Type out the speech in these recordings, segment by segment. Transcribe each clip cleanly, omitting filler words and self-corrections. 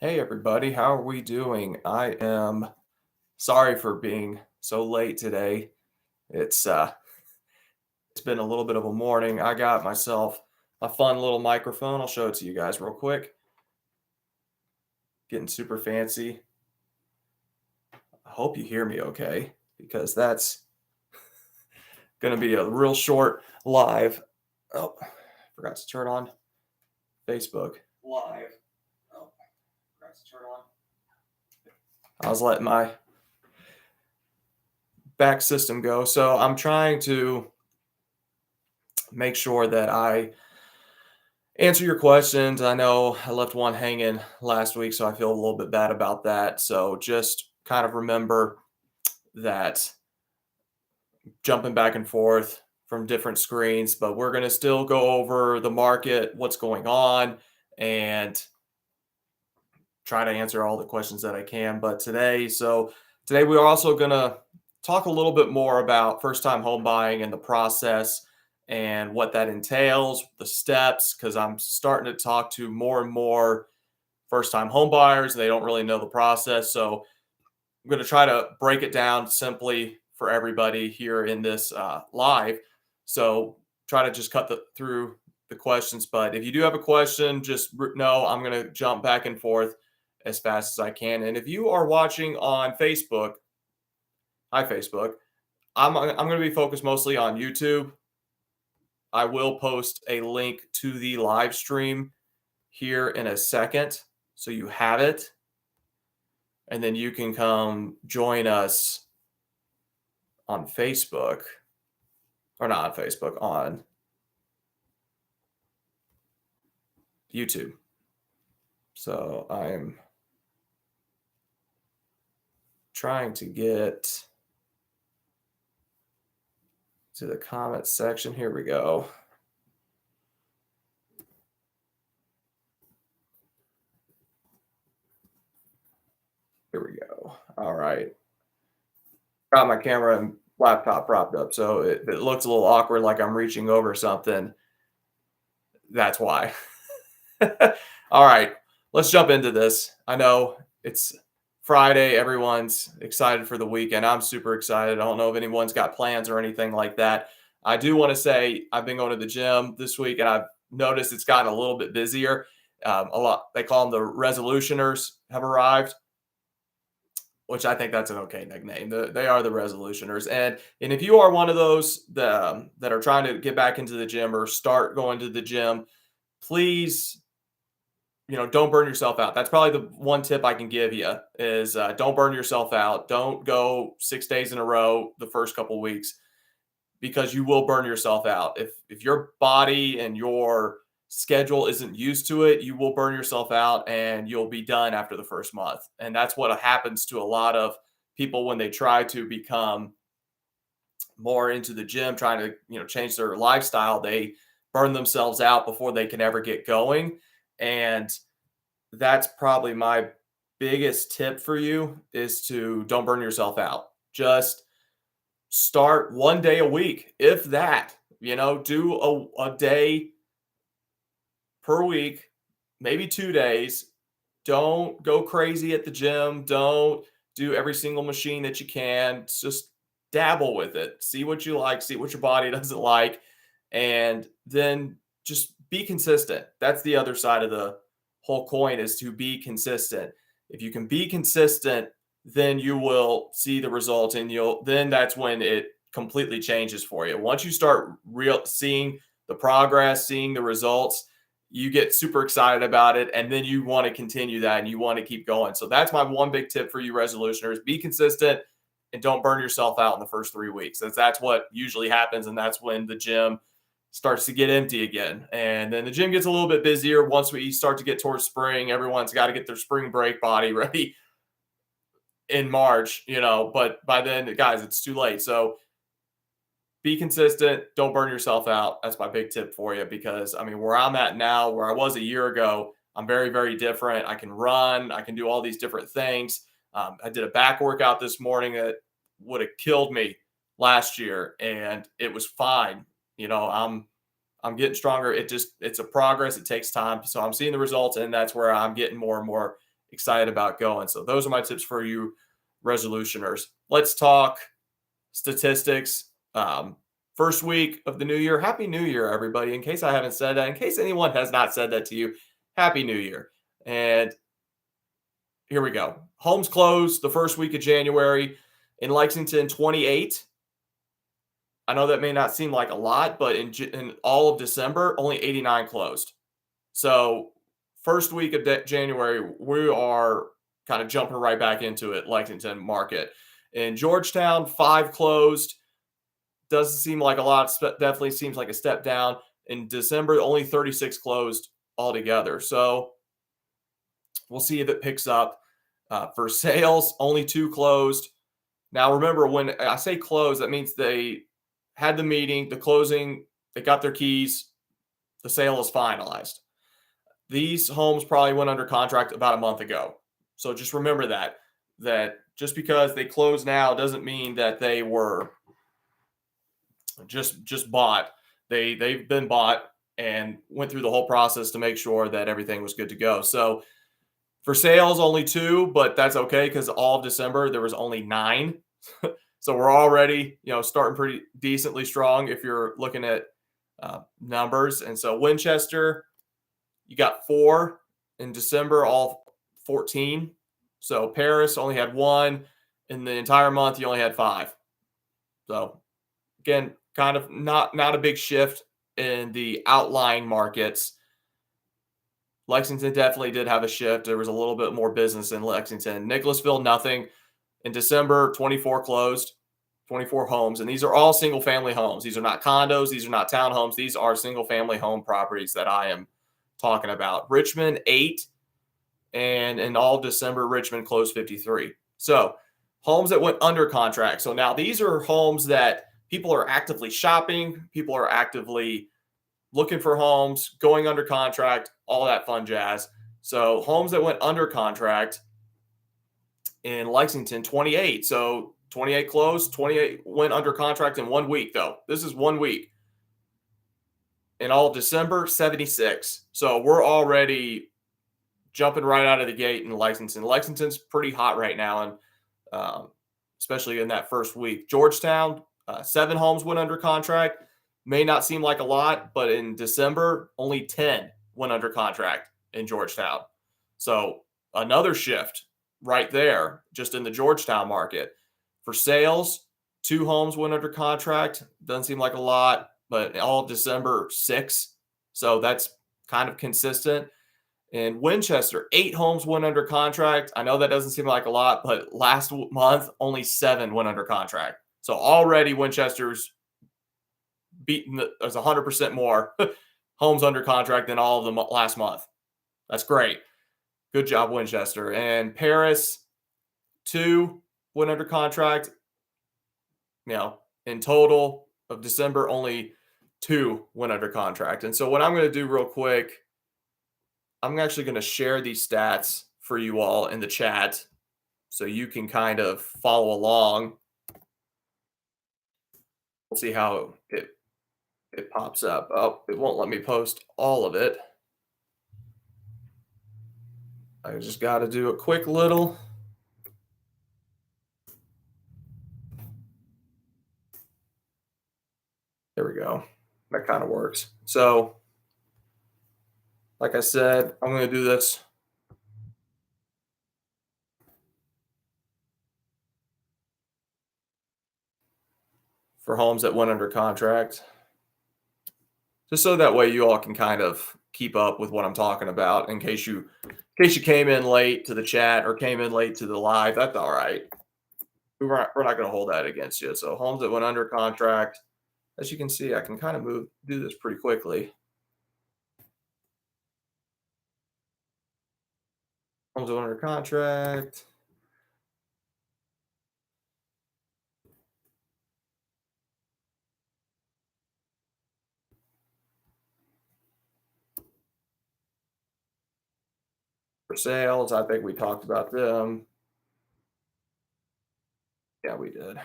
Hey everybody, how are we doing? I am sorry for being so late today. It's been a little bit of a morning. I got myself a fun little microphone. I'll show it to you guys real quick. Getting super fancy. I hope you hear me okay because that's going to be a real short live. Oh, forgot to turn on Facebook live. Oh, forgot to turn on. I was letting my back system go. So I'm trying to make sure that I answer your questions. I know I left one hanging last week, so I feel a little bit bad about that. So just kind of remember that jumping back and forth from different screens, but we're going to still go over the market, what's going on, and try to answer all the questions that I can. But today we're also going to talk a little bit more about first time home buying and the process and what that entails, the steps, because I'm starting to talk to more and more first time home buyers. They don't really know the process. So I'm going to try to break it down simply for everybody here in this live. So try to just through the questions. But if you do have a question, just know I'm going to jump back and forth as fast as I can. And if you are watching on Facebook, hi Facebook, I'm going to be focused mostly on YouTube. I will post a link to the live stream here in a second, so you have it, and then you can come join us on Facebook, or not on Facebook, on YouTube. So I'm trying to get to the comment section. Here we go. Here we go. All right. Got my camera and laptop propped up, so it looks a little awkward, like I'm reaching over something. That's why. All right, let's jump into this. I know it's Friday. Everyone's excited for the weekend. I'm super excited. I don't know if anyone's got plans or anything like that. I do want to say I've been going to the gym this week, and I've noticed it's gotten a little bit busier. A lot. They call them the resolutioners have arrived, which I think that's an okay nickname. They are the resolutioners, and if you are one of those that are trying to get back into the gym or start going to the gym, please, don't burn yourself out. That's probably the one tip I can give you is don't burn yourself out. Don't go 6 days in a row the first couple weeks because you will burn yourself out. If your body and your schedule isn't used to it, you will burn yourself out and you'll be done after the first month. And that's what happens to a lot of people when they try to become more into the gym, trying to, change their lifestyle. They burn themselves out before they can ever get going. And that's probably my biggest tip for you is to don't burn yourself out. Just start one day a week, if that, do a day per week, maybe 2 days. Don't go crazy at the gym. Don't do every single machine that you can. Just dabble with it. See what you like, see what your body doesn't like, and then just be consistent. That's the other side of the whole coin is to be consistent. If you can be consistent, then you will see the results and then that's when it completely changes for you. Once you start seeing the progress, seeing the results, you get super excited about it and then you want to continue that and you want to keep going. So that's my one big tip for you resolutioners. Be consistent and don't burn yourself out in the first 3 weeks. That's what usually happens, and that's when the gym starts to get empty again. And then the gym gets a little bit busier once we start to get towards spring. Everyone's got to get their spring break body ready in March, but by then, guys, it's too late. So be consistent. Don't burn yourself out. That's my big tip for you because, where I'm at now, where I was a year ago, I'm very, very different. I can run. I can do all these different things. I did a back workout this morning that would have killed me last year, and it was fine. I'm getting stronger. It's a progress. It takes time. So I'm seeing the results, and that's where I'm getting more and more excited about going. So those are my tips for you resolutioners. Let's talk statistics. First week of the new year. Happy New Year, everybody. In case I haven't said that, in case anyone has not said that to you, Happy New Year. And here we go. Homes closed the first week of January in Lexington, 28. I know that may not seem like a lot, but in all of December, only 89 closed. So first week of January, we are kind of jumping right back into it, Lexington market. In Georgetown, 5 closed. Doesn't seem like a lot. Definitely seems like a step down. In December, only 36 closed altogether. So we'll see if it picks up. For sales, only 2 closed. Now, remember, when I say close, that means they had the meeting, the closing, they got their keys, the sale is finalized. These homes probably went under contract about a month ago. So just remember that just because they close now doesn't mean that they were just bought. They've been bought and went through the whole process to make sure that everything was good to go. So for sales, only 2, but that's okay because all of December there was only 9. So we're already, starting pretty decently strong if you're looking at numbers. And so Winchester, you got 4 in December, all 14. So Paris only had 1. In the entire month, you only had 5. So again, kind of not a big shift in the outlying markets. Lexington definitely did have a shift. There was a little bit more business in Lexington. Nicholasville, nothing. In December, 24 closed, 24 homes. And these are all single-family homes. These are not condos. These are not townhomes. These are single-family home properties that I am talking about. Richmond, 8. And in all of December, Richmond closed 53. So homes that went under contract. So now these are homes that people are actively shopping. People are actively looking for homes, going under contract, all that fun jazz. So homes that went under contract in Lexington, 28. So 28 closed, 28 went under contract in 1 week, though. This is 1 week. In all of December, 76. So we're already jumping right out of the gate in Lexington. Lexington's pretty hot right now, and especially in that first week. Georgetown, 7 homes went under contract. May not seem like a lot, but in December, only 10 went under contract in Georgetown. So another shift right there, just in the Georgetown market. For sales, 2 homes went under contract. Doesn't seem like a lot, but all of December, 6. So that's kind of consistent. In Winchester, 8 homes went under contract. I know that doesn't seem like a lot, but last month, only 7 went under contract. So already Winchester's beaten, there's 100% more homes under contract than all of them last month. That's great. Good job, Winchester. And Paris, 2 went under contract. In total of December, only 2 went under contract. And so what I'm going to do real quick, I'm actually going to share these stats for you all in the chat so you can kind of follow along. We'll see how it pops up. Oh, it won't let me post all of it. I just got to do a quick little. There we go. That kind of works. So, like I said, I'm going to do this for homes that went under contract, just so that way you all can kind of keep up with what I'm talking about. In case you came in late to the chat or came in late to the live, that's all right. We're not going to hold that against you. So homes that went under contract, as you can see, I can kind of do this pretty quickly. Homes that went under contract. For sales, I think we talked about them. Yeah, we did.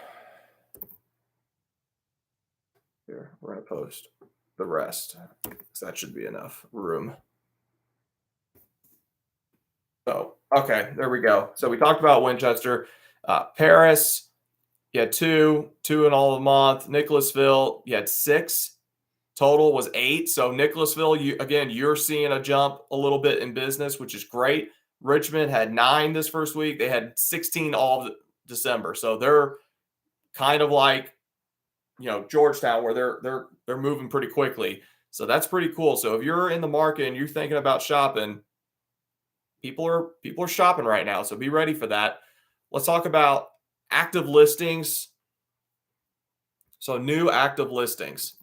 Here, we're going to post the rest because that should be enough room. So, Okay, there we go. So we talked about Winchester. Paris, you had two in all the month. Nicholasville, you had six. Total was eight. So Nicholasville, you're seeing a jump a little bit in business, which is great. Richmond had nine this first week. They had 16 all of December. So they're kind of like, Georgetown, where they're moving pretty quickly. So that's pretty cool. So if you're in the market and you're thinking about shopping, people are shopping right now. So be ready for that. Let's talk about active listings. So new active listings.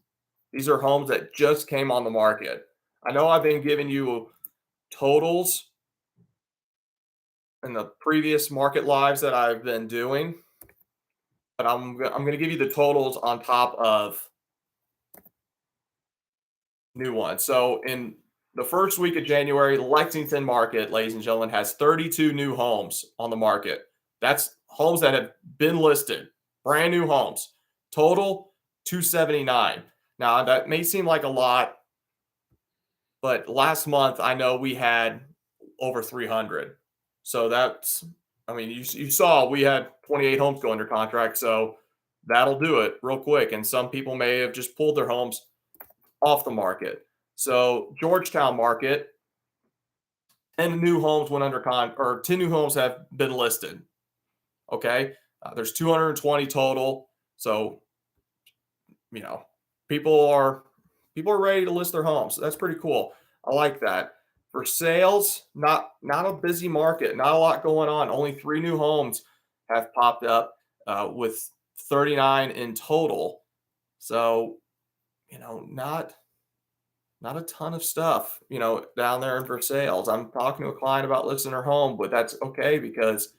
These are homes that just came on the market. I know I've been giving you totals in the previous market lives that I've been doing, but I'm going to give you the totals on top of new ones. So in the first week of January, the Lexington market, ladies and gentlemen, has 32 new homes on the market. That's homes that have been listed, brand new homes. Total 279. Now, that may seem like a lot, but last month I know we had over 300. So you saw we had 28 homes go under contract. So that'll do it real quick. And some people may have just pulled their homes off the market. So Georgetown market, 10 new homes went under or 10 new homes have been listed. Okay. There's 220 total. So, you know, people are people are ready to list their homes. That's pretty cool. I like that. For sales, not a busy market, not a lot going on. Only three new homes have popped up with 39 in total. So, not a ton of stuff, down there for sales. I'm talking to a client about listing her home, but that's okay because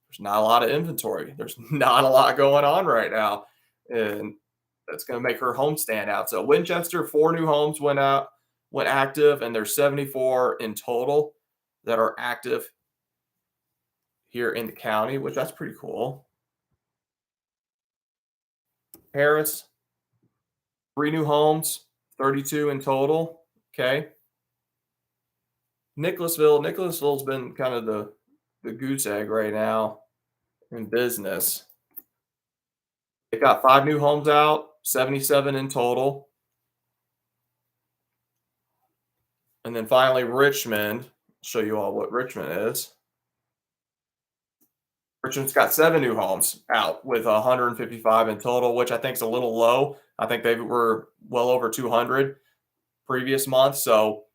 there's not a lot of inventory. There's not a lot going on right now. And that's going to make her home stand out. So Winchester, four new homes went active, and there's 74 in total that are active here in the county, which that's pretty cool. Paris, three new homes, 32 in total. Okay. Nicholasville's been kind of the goose egg right now in business. They got five new homes out, 77 in total. And then finally, Richmond. Show you all what Richmond is. Richmond's got seven new homes out with 155 in total, which I think is a little low. I think they were well over 200 previous month. So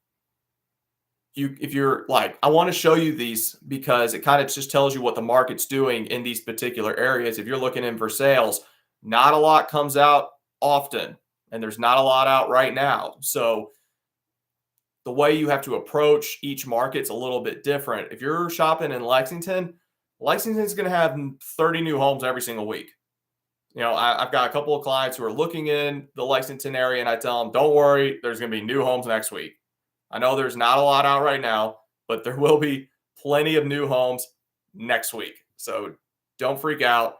if you're like, I want to show you these because it kind of just tells you what the market's doing in these particular areas. If you're looking in for sales, not a lot comes out often, and there's not a lot out right now. So the way you have to approach each market's a little bit different. If you're shopping in Lexington's going to have 30 new homes every single week. I've got a couple of clients who are looking in the Lexington area, and I tell them, don't worry, there's going to be new homes next week. I know there's not a lot out right now, but there will be plenty of new homes next week. So don't freak out.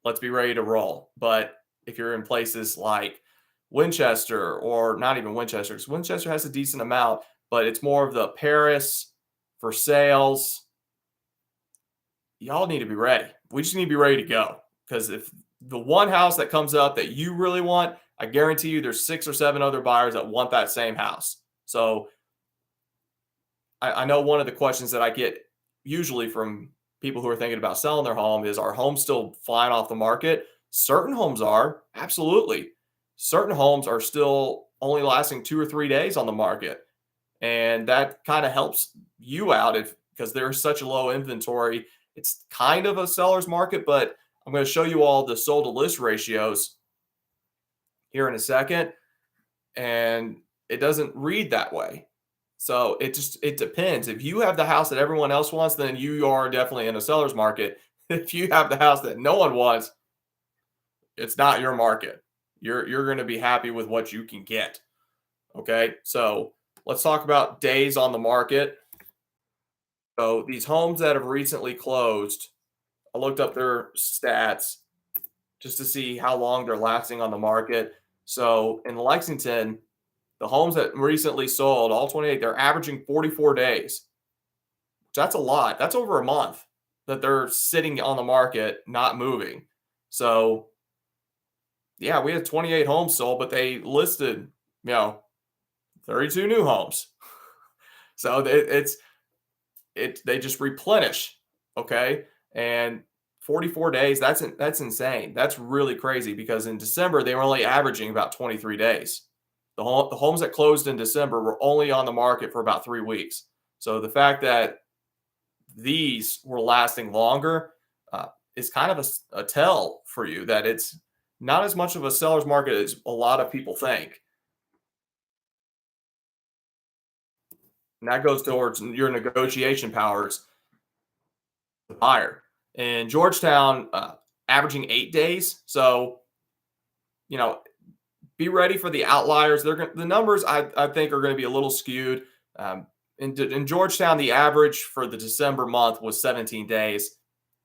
Let's be ready to roll. But if you're in places like Winchester, or not even Winchester, because Winchester has a decent amount, but it's more of the Paris for sales, y'all need to be ready. We just need to be ready to go. Because if the one house that comes up that you really want, I guarantee you there's 6 or 7 other buyers that want that same house. So I know one of the questions that I get usually from people who are thinking about selling their home is, are homes still flying off the market? Certain homes are, absolutely. Certain homes are still only lasting 2 or 3 days on the market. And that kind of helps you out because there's such a low inventory. It's kind of a seller's market, but I'm going to show you all the sold to list ratios here in a second. And it doesn't read that way. So it depends. If you have the house that everyone else wants, then you are definitely in a seller's market. If you have the house that no one wants, it's not your market. You're going to be happy with what you can get. Okay. So let's talk about days on the market. So these homes that have recently closed, I looked up their stats just to see how long they're lasting on the market. So in Lexington, the homes that recently sold, all 28, they're averaging 44 days. That's a lot. That's over a month that they're sitting on the market, not moving. So, yeah, we had 28 homes sold, but they listed, you know, 32 new homes. So they just replenish, okay? And 44 days, that's insane. That's really crazy because in December they were only averaging about 23 days. The homes that closed in December were only on the market for about 3 weeks. So the fact that these were lasting longer is kind of a tell for you that it's not as much of a seller's market as a lot of people think. And that goes towards your negotiation powers, the buyer. In Georgetown, averaging 8 days. So, you know, be ready for the outliers. The numbers I think are going to be a little skewed. In Georgetown, the average for the December month was 17 days.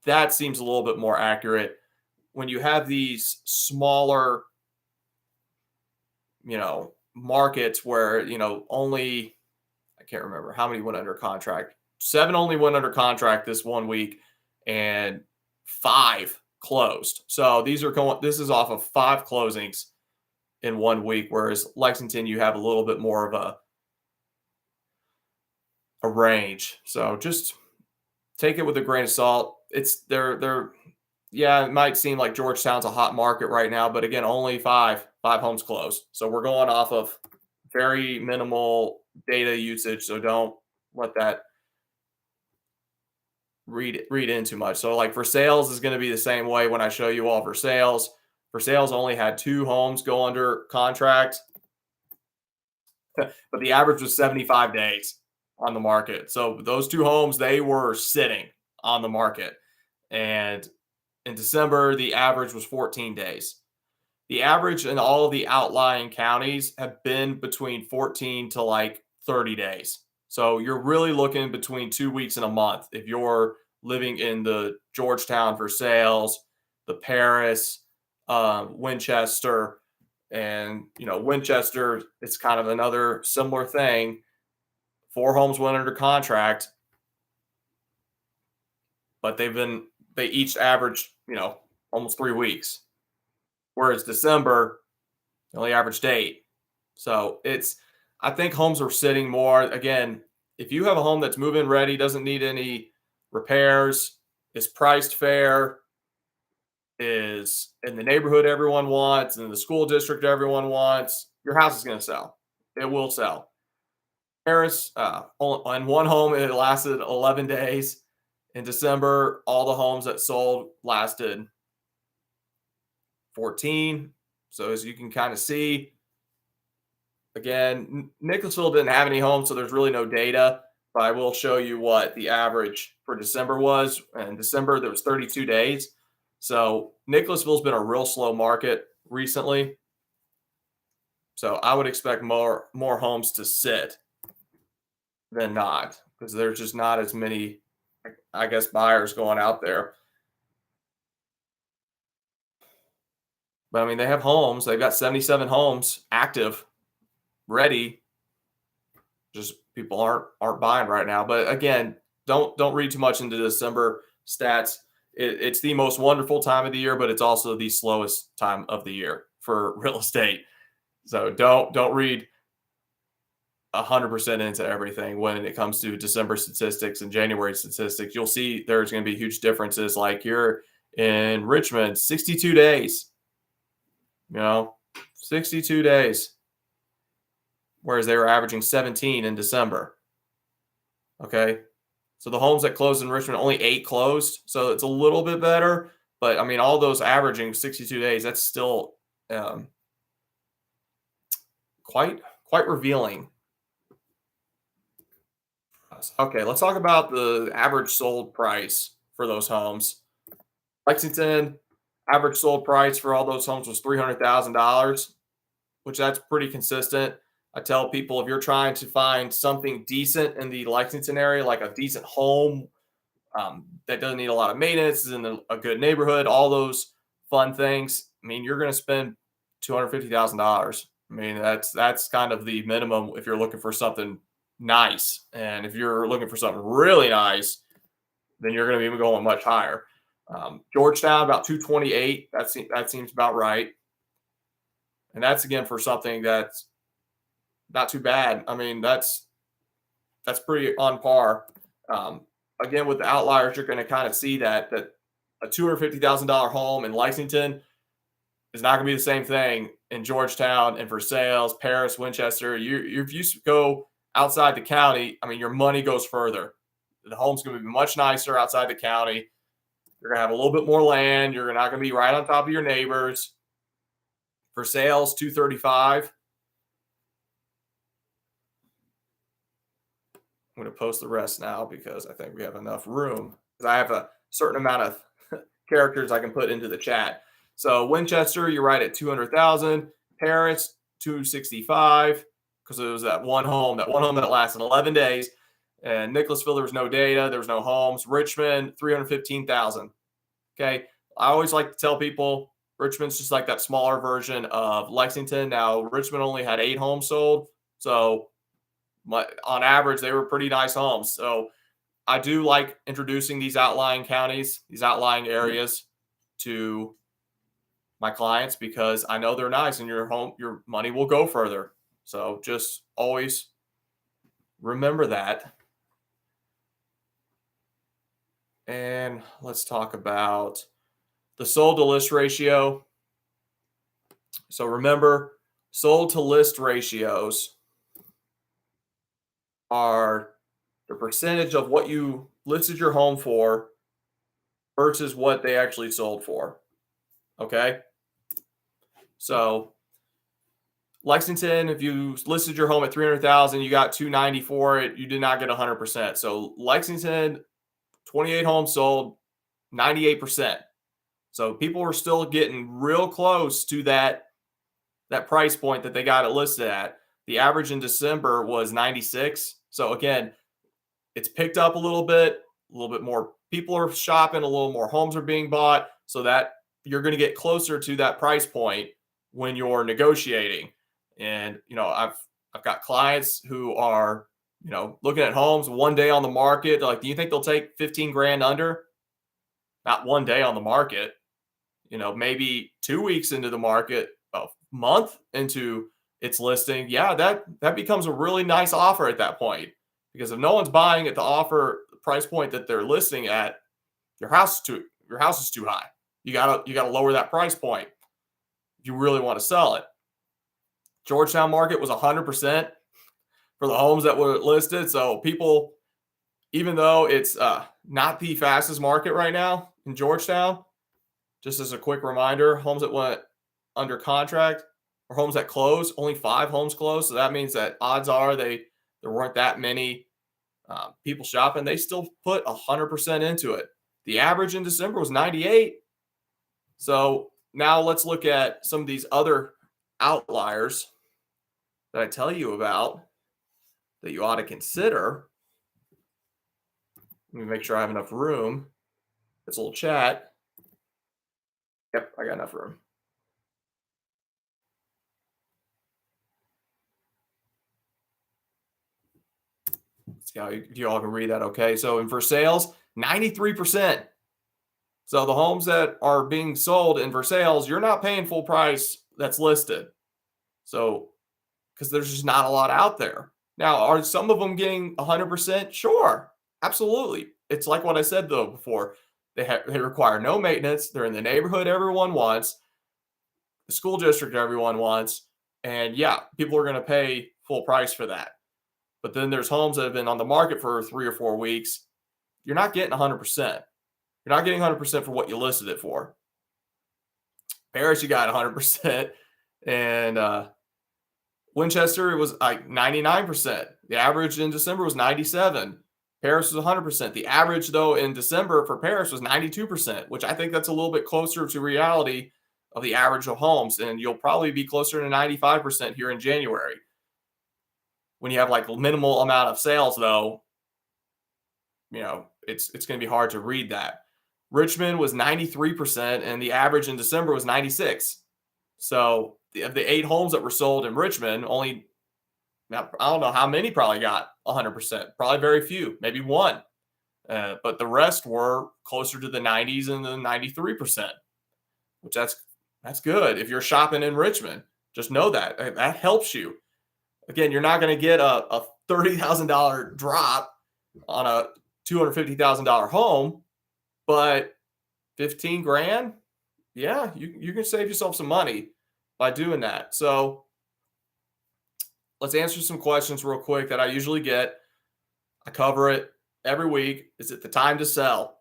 That seems a little bit more accurate. When you have these smaller, markets where, only, I can't remember how many went under contract. 7 only went under contract this one week and 5 closed. So this is off of 5 closings in one week, whereas Lexington, you have a little bit more of a range. So just take it with a grain of salt. It's they're yeah, it might seem like Georgetown's a hot market right now, but again, only five homes closed. So we're going off of very minimal data usage. So don't let that read in too much. So like for sales is going to be the same way when I show you all for sales. For sales only had 2 homes go under contract, but the average was 75 days on the market. So those 2 homes, they were sitting on the market. And in December, the average was 14 days. The average in all of the outlying counties have been between 14 to like 30 days. So you're really looking between 2 weeks and a month if you're living in the Georgetown for sales, the Paris, Winchester, and Winchester. It's kind of another similar thing. 4 homes went under contract, but they each averaged almost 3 weeks, whereas December they only averaged 8. So I think homes are sitting more. Again, if you have a home that's move-in ready, doesn't need any repairs, is priced fair, is in the neighborhood everyone wants, in the school district everyone wants, your house is going to sell. It will sell. Paris, on one home, it lasted 11 days. In December, all the homes that sold lasted 14. So as you can kind of see, again, Nicholasville didn't have any homes, so there's really no data. But I will show you what the average for December was. In December, there was 32 days. So Nicholasville's been a real slow market recently. So I would expect more homes to sit than not, because there's just not as many, I guess, buyers going out there. But I mean, they have homes. They've got 77 homes active, ready. Just people aren't buying right now. But again, don't read too much into December stats. It's the most wonderful time of the year, but it's also the slowest time of the year for real estate. So don't read 100% into everything when it comes to December statistics and January statistics. You'll see there's going to be huge differences. Like you're in Richmond, 62 days. 62 days. Whereas they were averaging 17 in December. Okay. So the homes that closed in Richmond, only 8 closed. So it's a little bit better. But I mean, all those averaging 62 days, that's still quite revealing. Okay, let's talk about the average sold price for those homes. Lexington, average sold price for all those homes was $300,000, which that's pretty consistent. I tell people if you're trying to find something decent in the Lexington area, like a decent home that doesn't need a lot of maintenance, is in a good neighborhood, all those fun things, I mean, you're going to spend $250,000. I mean, that's kind of the minimum if you're looking for something nice. And if you're looking for something really nice, then you're going to be going much higher. Georgetown, about 228. That seems about right. And that's, again, for something that's not too bad. I mean, that's pretty on par. Again, with the outliers, you're going to kind of see that a $250,000 home in Lexington is not going to be the same thing in Georgetown and Versailles, Paris, Winchester. If you go outside the county, I mean, your money goes further. The home's going to be much nicer outside the county. You're going to have a little bit more land. You're not going to be right on top of your neighbors. Versailles, 235. I'm going to post the rest now because I think we have enough room. Because I have a certain amount of characters I can put into the chat. So Winchester, you're right at 200,000. Paris, 265, because it was that one home that lasted 11 days. And Nicholasville, there was no data, there was no homes. Richmond, 315,000. Okay, I always like to tell people Richmond's just like that smaller version of Lexington. Now, Richmond only had 8 homes sold, so on average, they were pretty nice homes. So I do like introducing these outlying counties, these outlying areas to my clients because I know they're nice and your money will go further. So just always remember that. And let's talk about the sold to list ratio. So remember, sold to list ratios are the percentage of what you listed your home for versus what they actually sold for. Okay. So Lexington, if you listed your home at 300,000, you got 290 for it. You did not get 100%. So Lexington, 28 homes sold, 98%. So people were still getting real close to that price point that they got it listed at. The average in December was 96. So again, it's picked up a little bit more people are shopping, a little more homes are being bought, so that you're going to get closer to that price point when you're negotiating. And, I've got clients who are, looking at homes one day on the market. They're like, do you think they'll take 15 grand under? Not one day on the market, maybe 2 weeks into the market, a month into its listing. Yeah, that becomes a really nice offer at that point. Because if no one's buying at the offer price point that they're listing at, your house is too high. You gotta lower that price point if you really want to sell it. Georgetown market was 100% for the homes that were listed. So people, even though it's not the fastest market right now in Georgetown, just as a quick reminder, homes that went under contract or homes that closed, only 5 homes closed. So that means that odds are there weren't that many people shopping. They still put 100% into it. The average in December was 98. So now let's look at some of these other outliers that I tell you about that you ought to consider. Let me make sure I have enough room. This little chat. Yep, I got enough room. See how you all can read that. Okay. So in Versailles, 93%. So the homes that are being sold in Versailles, you're not paying full price that's listed. So, because there's just not a lot out there. Now, are some of them getting 100%? Sure. Absolutely. It's like what I said though before. They require no maintenance. They're in the neighborhood everyone wants, the school district everyone wants, and yeah, people are going to pay full price for that. But then there's homes that have been on the market for 3 or 4 weeks. You're not getting 100%. You're not getting 100% for what you listed it for. Paris, you got 100%, and Winchester, it was like 99%. The average in December was 97. Paris was 100%. The average, though, in December for Paris was 92%, which I think that's a little bit closer to reality of the average of homes. And you'll probably be closer to 95% here in January. When you have like minimal amount of sales, though, it's going to be hard to read that. Richmond was 93%, and the average in December was 96. So of the 8 homes that were sold in Richmond, only Now, I don't know how many probably got 100%, probably very few, maybe one. But the rest were closer to the 90s and the 93%, which that's good. If you're shopping in Richmond, just know that helps you. Again, you're not going to get a $30,000 drop on a $250,000 home, but 15 grand, yeah, you can save yourself some money by doing that. So let's answer some questions real quick that I usually get. I cover it every week. Is it the time to sell?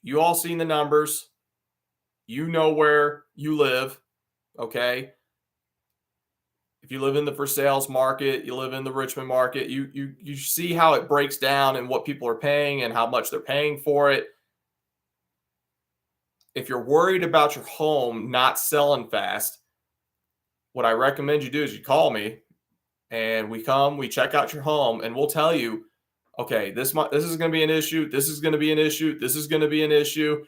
You all seen the numbers. You know where you live. Okay. If you live in the for sales market, you live in the Richmond market, you see how it breaks down and what people are paying and how much they're paying for it. If you're worried about your home not selling fast, what I recommend you do is you call me and we check out your home, and we'll tell you, okay, this is going to be an issue. This is going to be an issue. This is going to be an issue.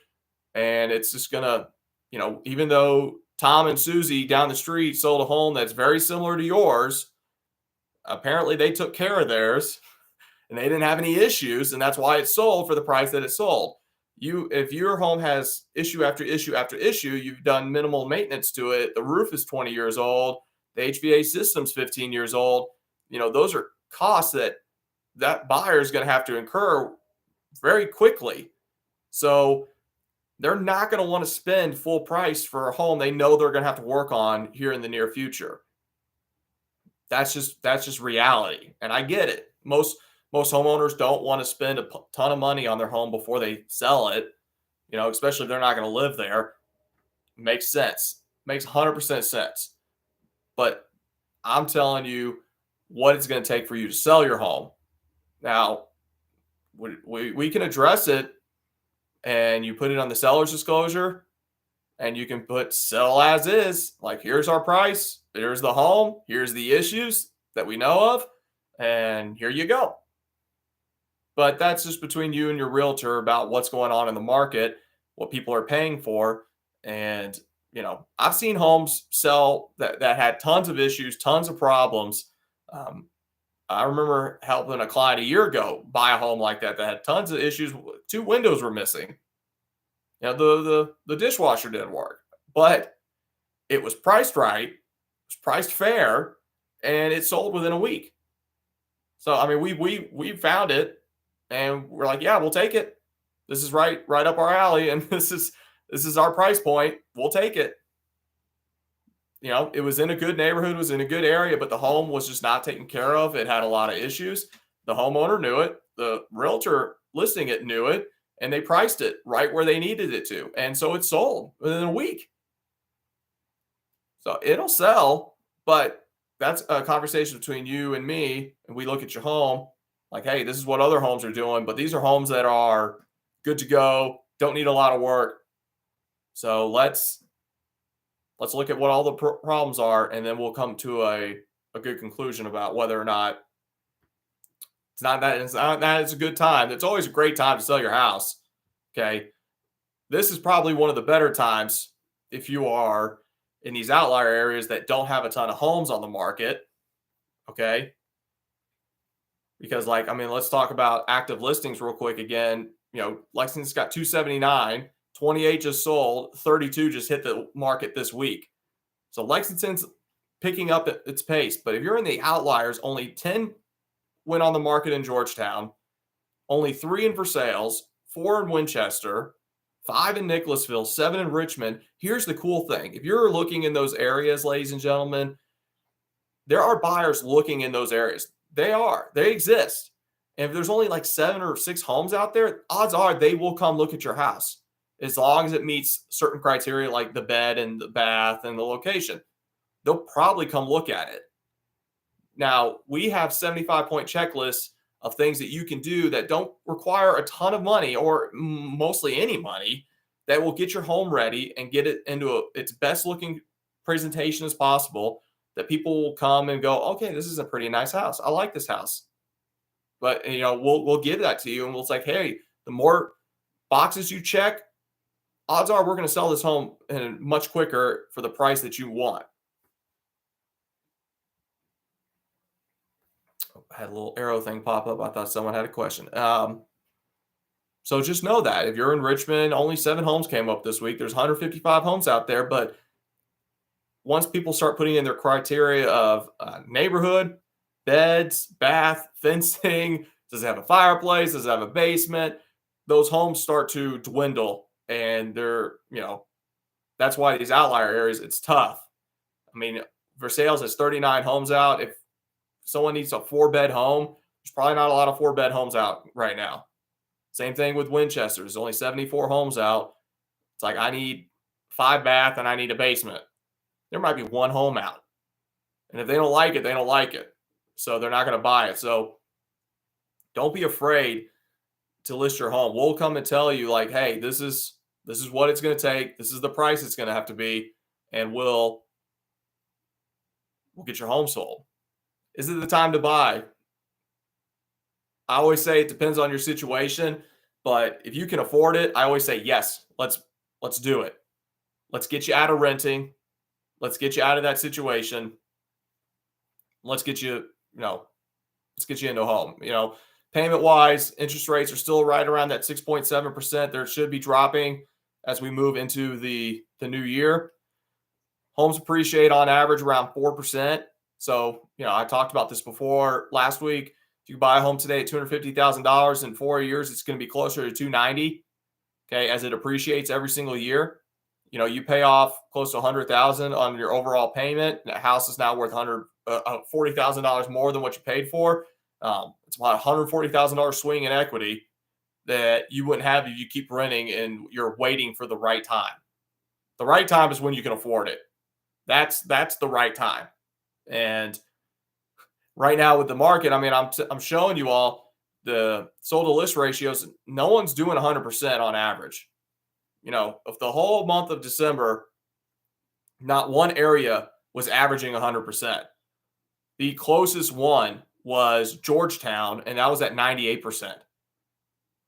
And it's just going to, even though Tom and Susie down the street sold a home that's very similar to yours, apparently they took care of theirs and they didn't have any issues. And that's why it sold for the price that it sold. If your home has issue after issue after issue, you've done minimal maintenance to it. The roof is 20 years old. The HVAC system's 15 years old. Those are costs that buyer is going to have to incur very quickly. So they're not going to want to spend full price for a home they know they're going to have to work on here in the near future. That's just reality. And I get it. Most homeowners don't want to spend a ton of money on their home before they sell it, especially if they're not going to live there. Makes sense. Makes 100% sense. But I'm telling you what it's going to take for you to sell your home. Now, we can address it, and you put it on the seller's disclosure, and you can put sell as is. Like, here's our price. Here's the home. Here's the issues that we know of. And here you go. But that's just between you and your realtor about what's going on in the market, what people are paying for. And, I've seen homes sell that had tons of issues, tons of problems. I remember helping a client a year ago buy a home like that had tons of issues. 2 windows were missing. The dishwasher didn't work, but it was priced right, it was priced fair, and it sold within a week. So, I mean, we found it, and we're like, yeah, we'll take it. This is right up our alley, and this is our price point. We'll take it. It was in a good neighborhood, was in a good area, but the home was just not taken care of. It had a lot of issues. The homeowner knew it. The realtor listing it knew it, and they priced it right where they needed it to. And so it sold within a week. So it'll sell, but that's a conversation between you and me. And we look at your home like, hey, this is what other homes are doing, but these are homes that are good to go, don't need a lot of work. So let's look at what all the problems are, and then we'll come to a good conclusion about whether or not it's not that it's a good time. It's always a great time to sell your house. Okay. This is probably one of the better times if you are in these outlier areas that don't have a ton of homes on the market. Okay. Because let's talk about active listings real quick again. Lexington's got 279. 28 just sold, 32 just hit the market this week. So Lexington's picking up at its pace. But if you're in the outliers, only 10 went on the market in Georgetown, only 3 in for sales, 4 in Winchester, 5 in Nicholasville, 7 in Richmond. Here's the cool thing. If you're looking in those areas, ladies and gentlemen, there are buyers looking in those areas. They exist. And if there's only 7 or 6 homes out there, odds are they will come look at your house, as long as it meets certain criteria like the bed and the bath and the location. They'll probably come look at it. Now, we have 75-point checklists of things that you can do that don't require a ton of money or mostly any money, that will get your home ready and get it into its best looking presentation as possible, that people will come and go, okay, this is a pretty nice house. I like this house. But, we'll give that to you, and we'll say, hey, the more boxes you check, odds are we're going to sell this home much quicker for the price that you want. I had a little arrow thing pop up. I thought someone had a question. So just know that if you're in Richmond, only 7 homes came up this week. There's 155 homes out there, but once people start putting in their criteria of neighborhood, beds, bath, fencing, does it have a fireplace, does it have a basement, those homes start to dwindle, and that's why these outlier areas, it's tough. I mean, Versailles has 39 homes out. If someone needs a 4-bed home, there's probably not a lot of 4-bed homes out right now. Same thing with Winchester. There's only 74 homes out. It's like, I need 5 bath and I need a basement. There might be 1 home out. And if they don't like it, they don't like it. So they're not going to buy it. So don't be afraid to list your home. We'll come and tell you, like, hey, this is what it's going to take. This is the price it's going to have to be, and we'll get your home sold. Is it the time to buy? I always say it depends on your situation, but if you can afford it, I always say yes. Let's do it. Let's get you out of renting. Let's get you out of that situation. Let's get you, let's get you into a home. Payment wise, interest rates are still right around that 6.7%. There should be dropping as we move into the new year. Homes appreciate on average around 4%. So, I talked about this before last week. If you buy a home today at $250,000 in 4 years, it's going to be closer to $290,000. Okay, as it appreciates every single year. You pay off close to $100,000 on your overall payment. And that house is now worth $40,000 more than what you paid for. It's about $140,000 swing in equity that you wouldn't have if you keep renting and you're waiting for the right time. The right time is when you can afford it. That's the right time. And right now with the market, I mean, I'm showing you all the sold to list ratios. No one's doing 100% on average. Of the whole month of December, not one area was averaging 100%. The closest one was Georgetown, and that was at 98%.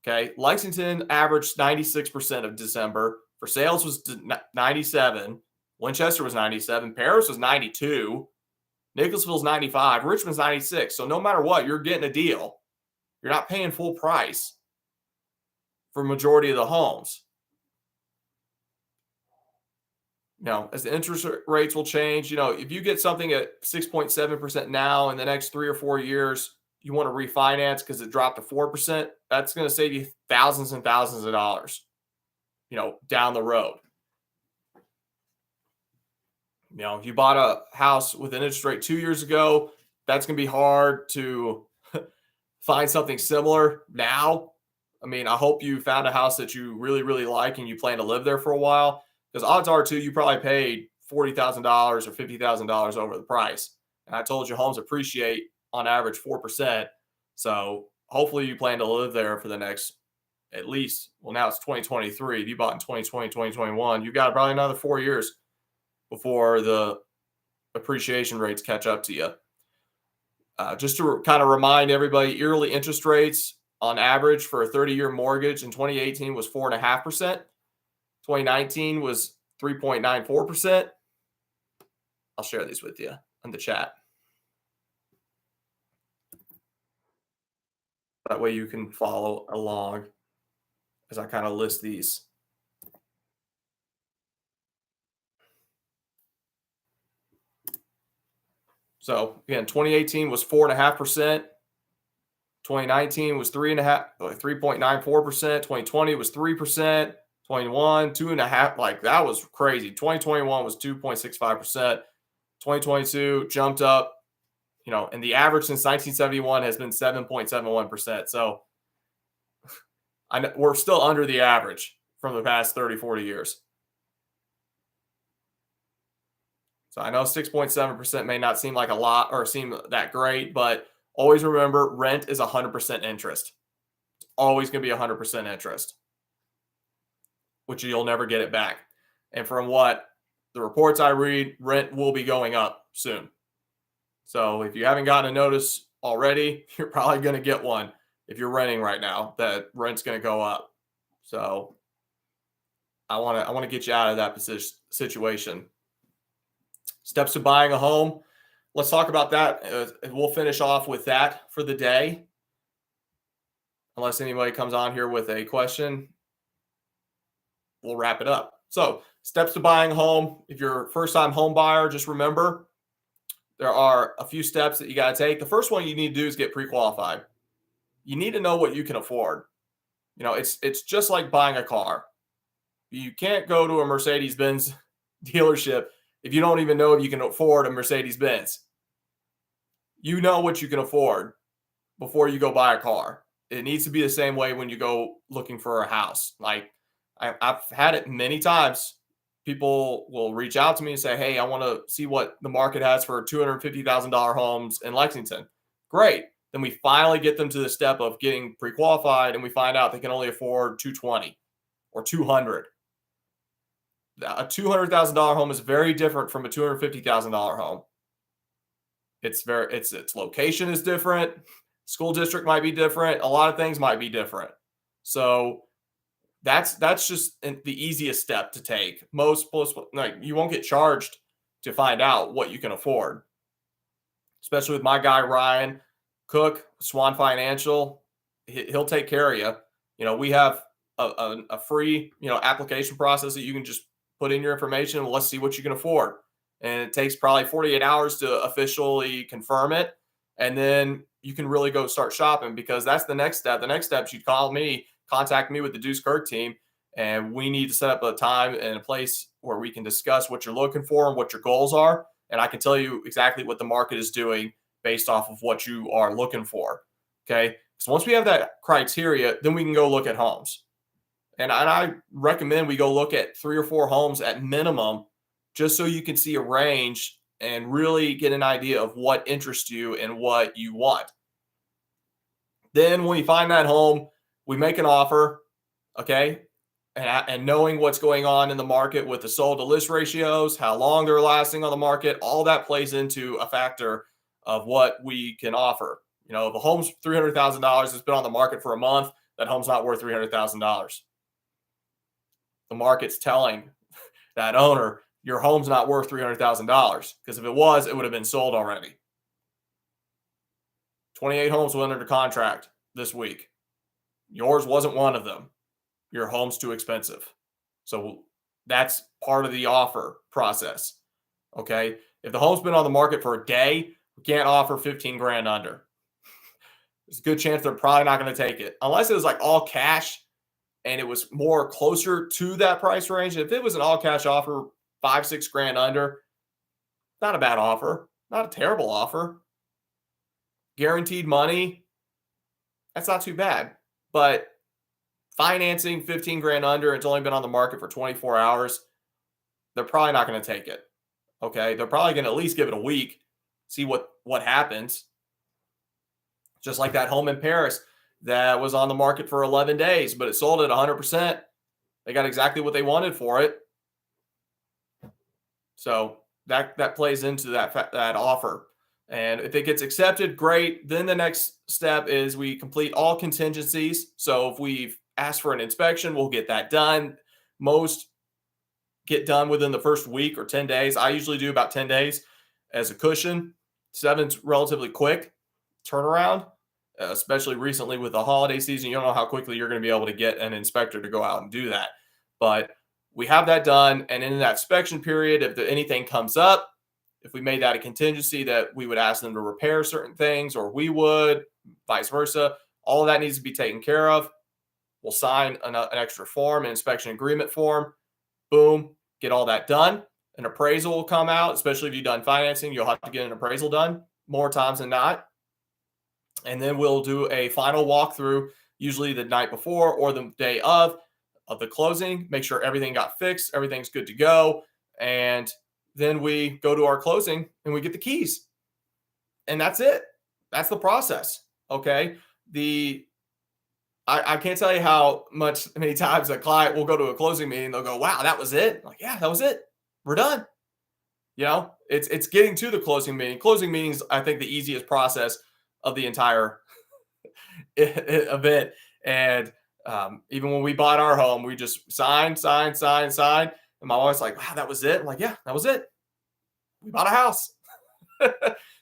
Okay, Lexington averaged 96% of December. For sales was 97. Winchester was 97. Paris was 92. Nicholasville's 95. Richmond's 96. So no matter what, you're getting a deal. You're not paying full price for majority of the homes. As the interest rates will change, if you get something at 6.7% now in the next 3 or 4 years, you want to refinance because it dropped to 4%, that's going to save you thousands and thousands of dollars, down the road. If you bought a house with an interest rate 2 years ago, that's going to be hard to find something similar now. I mean, I hope you found a house that you really, really like and you plan to live there for a while. Because odds are, too, you probably paid $40,000 or $50,000 over the price. And I told you homes appreciate on average 4%. So hopefully you plan to live there for the next, at least, well, now it's 2023. If you bought in 2020, 2021, you've got probably another 4 years before the appreciation rates catch up to you. Just to kind of remind everybody, yearly interest rates on average for a 30-year mortgage in 2018 was 4.5%. 2019 was 3.94%. I'll share these with you in the chat. That way you can follow along as I kind of list these. So again, 2018 was 4.5%. 2019 was 3.94%. 2020 was 3%. 21, 2.5%. Like, that was crazy. 2021 was 2.65%. 2022 jumped up, and the average since 1971 has been 7.71%. So we're still under the average from the past 30, 40 years. So I know 6.7% may not seem like a lot or seem that great, but always remember, rent is 100% interest. It's always going to be 100% interest, which you'll never get it back. And from what the reports I read, rent will be going up soon. So if you haven't gotten a notice already, you're probably going to get one if you're renting right now, that rent's going to go up. So I want to get you out of that situation. Steps to buying a home. let's talk about that. We'll finish off with that for the day. Unless anybody comes on here with a question, we'll wrap it up. So, steps to buying a home. If you're a first time home buyer, just remember there are a few steps that you got to take. The first one you need to do is get pre qualified. You need to know what you can afford. It's just like buying a car. You can't go to a Mercedes Benz dealership if you don't even know if you can afford a Mercedes Benz. You know what you can afford before you go buy a car. It needs to be the same way when you go looking for a house. Like I've had it many times. People will reach out to me and say, "Hey, I want to see what the market has for $250,000 homes in Lexington." Great. Then we finally get them to the step of getting pre-qualified, and we find out they can only afford 220 or 200. A $200,000 home is very different from a $250,000 home. Its location is different. School district might be different. A lot of things might be different. So that's just the easiest step to take. Most like you won't get charged to find out what you can afford. Especially with my guy Ryan Cook, Swan Financial, he'll take care of you. We have a free application process that you can just put in your information and let's see what you can afford. And it takes probably 48 hours to officially confirm it, and then you can really go start shopping, because that's the next step. The next step is you contact me with the Deuce Kirk team, and we need to set up a time and a place where we can discuss what you're looking for and what your goals are. And I can tell you exactly what the market is doing based off of what you are looking for. Okay. So once we have that criteria, then we can go look at homes. And I recommend we go look at 3 or 4 homes at minimum, just so you can see a range and really get an idea of what interests you and what you want. Then when you find that home, we make an offer, okay? And knowing what's going on in the market with the sold to list ratios, how long they're lasting on the market, all that plays into a factor of what we can offer. If a home's $300,000, it's been on the market for a month, that home's not worth $300,000. The market's telling that owner, your home's not worth $300,000, because if it was, it would have been sold already. 28 homes went under contract this week. Yours wasn't one of them. Your home's too expensive. So that's part of the offer process. Okay. If the home's been on the market for a day, we can't offer 15 grand under. There's a good chance they're probably not going to take it, unless it was like all cash and it was more closer to that price range. If it was an all cash offer, 5-6 grand under, not a bad offer, not a terrible offer. Guaranteed money, that's not too bad. But financing 15 grand under, it's only been on the market for 24 hours, they're probably not going to take it. Okay. They're probably going to at least give it a week, see what happens. Just like that home in Paris that was on the market for 11 days, but it sold at 100%. They got exactly what they wanted for it. So that plays into that offer. And if it gets accepted, great. Then the next step is we complete all contingencies. So if we've asked for an inspection, we'll get that done. Most get done within the first week or 10 days. I usually do about 10 days as a cushion. 7's relatively quick turnaround, especially recently with the holiday season. You don't know how quickly you're going to be able to get an inspector to go out and do that. But we have that done. And in that inspection period, if anything comes up, if we made that a contingency that we would ask them to repair certain things, or we would, vice versa, all of that needs to be taken care of. We'll sign an extra form, an inspection agreement form. Boom, get all that done. An appraisal will come out, especially if you've done financing. You'll have to get an appraisal done more times than not. And then we'll do a final walkthrough, usually the night before or the day of the closing. Make sure everything got fixed, everything's good to go. And then we go to our closing and we get the keys. And that's it. That's the process. Okay. I can't tell you how many times a client will go to a closing meeting. They'll go, "Wow, that was it." I'm like, yeah, that was it. We're done. It's getting to the closing meeting. Closing meetings, I think, the easiest process of the entire event. And even when we bought our home, we just signed. And my wife's like, "Wow, that was it." I'm like, "Yeah, that was it. We bought a house."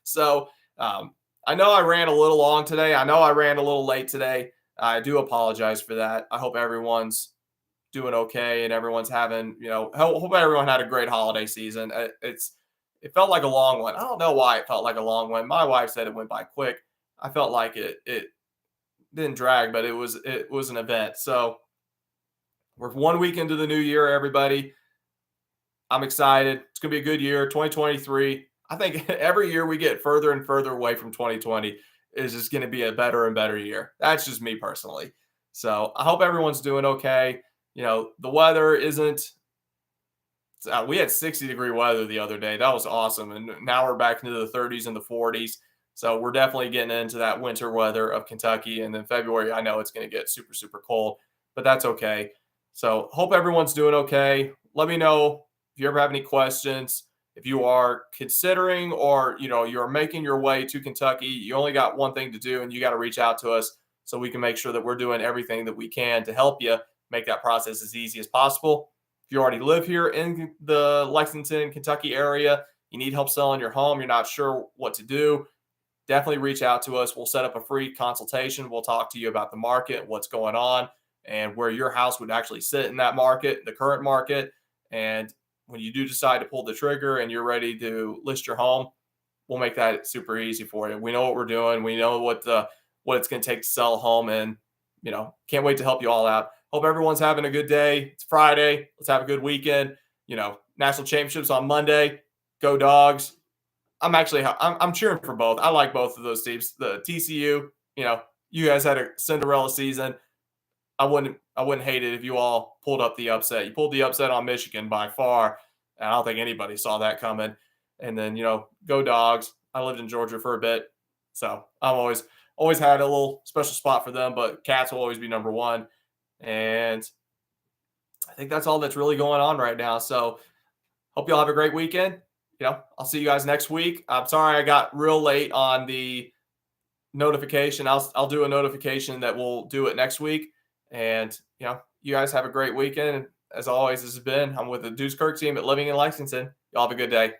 So I know I ran a little long today. I know I ran a little late today. I do apologize for that. I hope everyone's doing okay and everyone's having, hope everyone had a great holiday season. It felt like a long one. I don't know why it felt like a long one. My wife said it went by quick. I felt like it didn't drag, but it was an event. So we're 1 week into the new year, everybody. I'm excited. It's going to be a good year, 2023. I think every year we get further and further away from 2020 is just going to be a better and better year. That's just me personally. So I hope everyone's doing okay. The weather isn't. We had 60-degree weather the other day. That was awesome. And now we're back into the 30s and the 40s. So we're definitely getting into that winter weather of Kentucky. And then February, I know it's going to get super, super cold, but that's okay. So hope everyone's doing okay. Let me know if you ever have any questions. If you are considering or, you're making your way to Kentucky, you only got one thing to do and you got to reach out to us so we can make sure that we're doing everything that we can to help you make that process as easy as possible. If you already live here in the Lexington, Kentucky area, you need help selling your home, you're not sure what to do, definitely reach out to us. We'll set up a free consultation. We'll talk to you about the market, what's going on, and where your house would actually sit in that market, the current market. And when you do decide to pull the trigger and you're ready to list your home, we'll make that super easy for you. We know what we're doing. We know what it's going to take to sell a home, and can't wait to help you all out. Hope everyone's having a good day. It's Friday. Let's have a good weekend. National championships on Monday. Go Dogs. I'm cheering for both. I like both of those teams. The TCU, you guys had a Cinderella season. I wouldn't hate it if you all pulled up the upset. You pulled the upset on Michigan by far. And I don't think anybody saw that coming. And then, go Dogs. I lived in Georgia for a bit. So I'm always had a little special spot for them, but Cats will always be number one. And I think that's all that's really going on right now. So hope y'all have a great weekend. I'll see you guys next week. I'm sorry I got real late on the notification. I'll do a notification that we'll do it next week. And, you guys have a great weekend. As always, this has been, I'm with the Deuce Kirk team at Living in Lexington. Y'all have a good day.